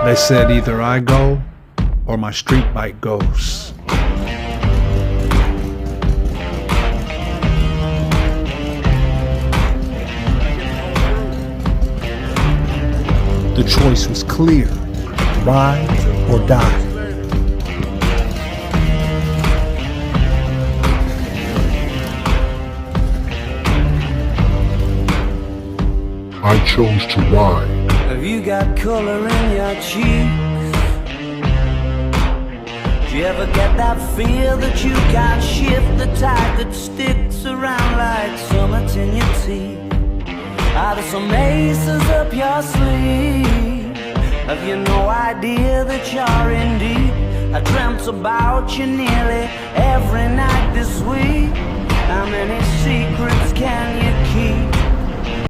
They said either I go or my street bike goes. The choice was clear, ride or die. I chose to ride. Have you got color in your cheeks? Do you ever get that feel that you can't shift, the tide that sticks around like summits in your teeth? Are there some aces up your sleeve? Have you no idea that you're in deep? I dreamt about you nearly every night this week. How many secrets can you keep?